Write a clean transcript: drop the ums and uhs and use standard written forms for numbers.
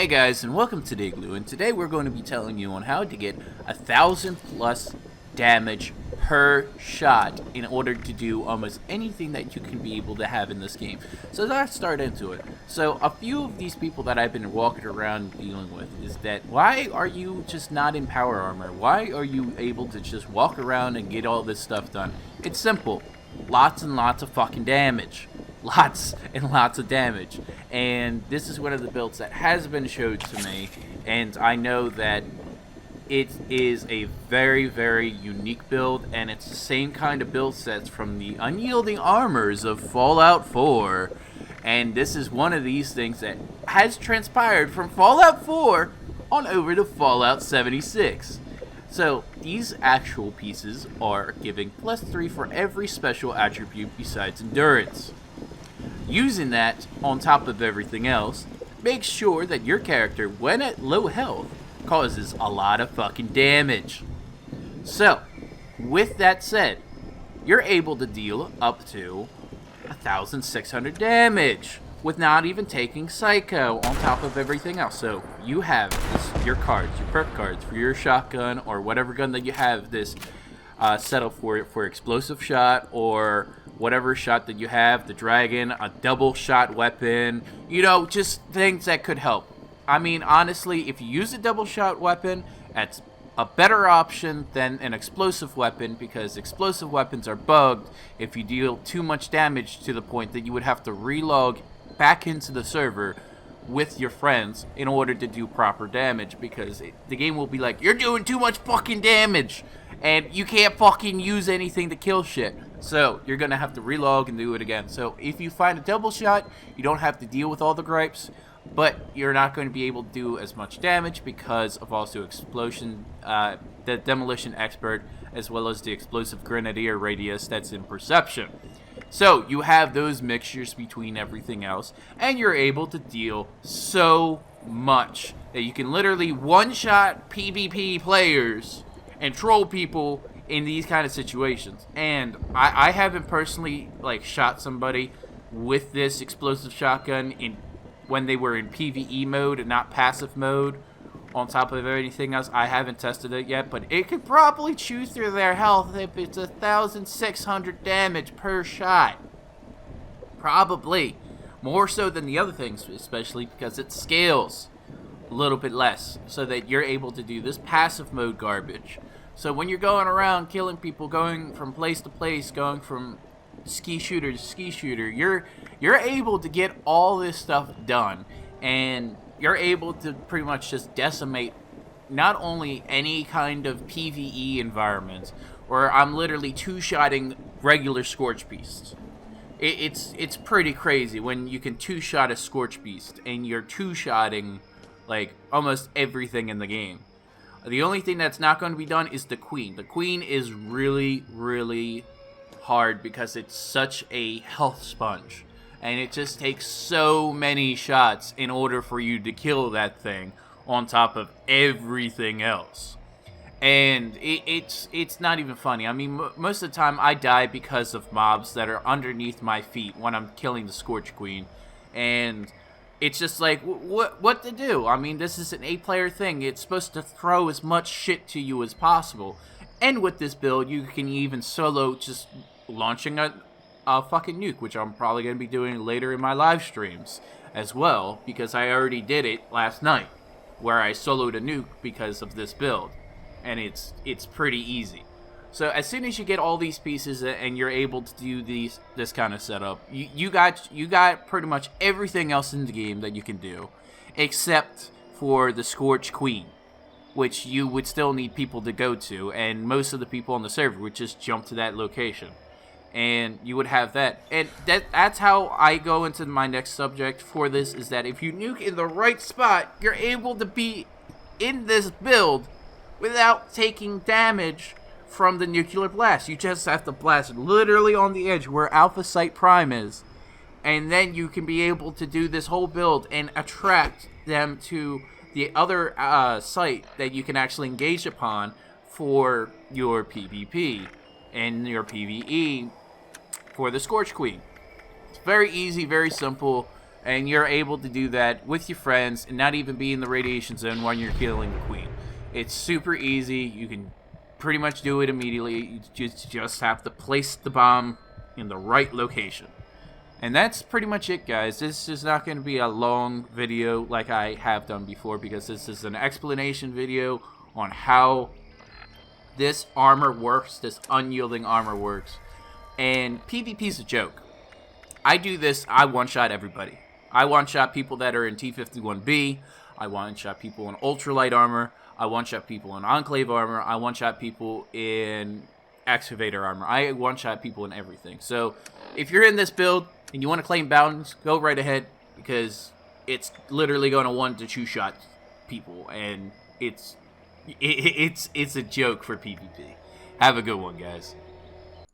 Hey guys, and welcome to the Igloo, and today we're going to be telling you on how to get 1,000 plus damage per shot in order to do almost anything that you can be able to have in this game. So let's start into it. So a few of these people that I've been walking around dealing with is that, why are you just not in power armor? Why are you able to just walk around and get all this stuff done? It's simple. Lots and lots of fucking damage. Lots and lots of damage. And this is one of the builds that has been showed to me, and I know that it is a very, very unique build, and it's the same kind of build sets from the unyielding armors of Fallout 4. And this is one of these things that has transpired from Fallout 4 on over to Fallout 76. So these actual pieces are giving +3 for every special attribute besides endurance. Using that on top of everything else makes sure that your character, when at low health, causes a lot of fucking damage. So, with that said, you're able to deal up to 1,600 damage with not even taking Psycho on top of everything else. So you have your cards, your perk cards for your shotgun or whatever gun that you have this set up for explosive shot, or whatever shot that you have, the dragon, a double shot weapon, you know, just things that could help. I mean, honestly, if you use a double shot weapon, that's a better option than an explosive weapon, because explosive weapons are bugged if you deal too much damage to the point that you would have to relog back into the server with your friends in order to do proper damage, because the game will be like, you're doing too much fucking damage and you can't fucking use anything to kill shit. So you're gonna have to relog and do it again. So if you find a double shot, you don't have to deal with all the gripes, but you're not going to be able to do as much damage because of also explosion, the demolition expert, as well as the explosive grenadier radius that's in perception. So you have those mixtures between everything else, and you're able to deal so much that you can literally one-shot PvP players and troll people in these kind of situations. And I haven't personally shot somebody with this explosive shotgun when they were in PvE mode and not passive mode. On top of anything else, I haven't tested it yet, but it could probably chew through their health if it's 1,600 damage per shot. Probably. More so than the other things, especially because it scales a little bit less, so that you're able to do this passive mode garbage. So when you're going around killing people, going from place to place, going from ski shooter to ski shooter, you're able to get all this stuff done, and you're able to pretty much just decimate not only any kind of PvE environment, where I'm literally two-shotting regular Scorch Beasts. It's pretty crazy when you can two-shot a Scorch Beast, and you're two-shotting almost everything in the game. The only thing that's not going to be done is the Queen. The Queen is really, really hard because it's such a health sponge. And it just takes so many shots in order for you to kill that thing on top of everything else. And it's not even funny. I mean, most of the time I die because of mobs that are underneath my feet when I'm killing the Scorch Queen. And it's just like, what to do? I mean, this is an 8-player thing. It's supposed to throw as much shit to you as possible. And with this build, you can even solo just launching a fucking nuke, which I'm probably going to be doing later in my live streams as well, because I already did it last night, where I soloed a nuke because of this build, and it's pretty easy. So as soon as you get all these pieces and you're able to do this kind of setup, you got pretty much everything else in the game that you can do, except for the Scorch Queen, which you would still need people to go to, and most of the people on the server would just jump to that location. And you would have that. And that's how I go into my next subject for this, is that if you nuke in the right spot, you're able to be in this build without taking damage from the nuclear blast. You just have to blast literally on the edge where Alpha Site Prime is. And then you can be able to do this whole build and attract them to the other site that you can actually engage upon for your PvP and your PvE for the Scorch Queen. It's very easy, very simple. And you're able to do that with your friends and not even be in the radiation zone while you're killing the queen. It's super easy. You can pretty much do it immediately. You just have to place the bomb in the right location. And that's pretty much it, guys. This is not going to be a long video like I have done before, because this is an explanation video on how this armor works, this unyielding armor works. And PvP's a joke. I do this, I one-shot everybody. I one-shot people that are in T-51B. I one-shot people in ultralight armor. I one-shot people in Enclave armor. I one-shot people in Excavator armor. I one-shot people in everything. So, if you're in this build and you want to claim bounties, go right ahead, because it's literally going to 1 to 2 shot people, and it's a joke for PvP. Have a good one, guys.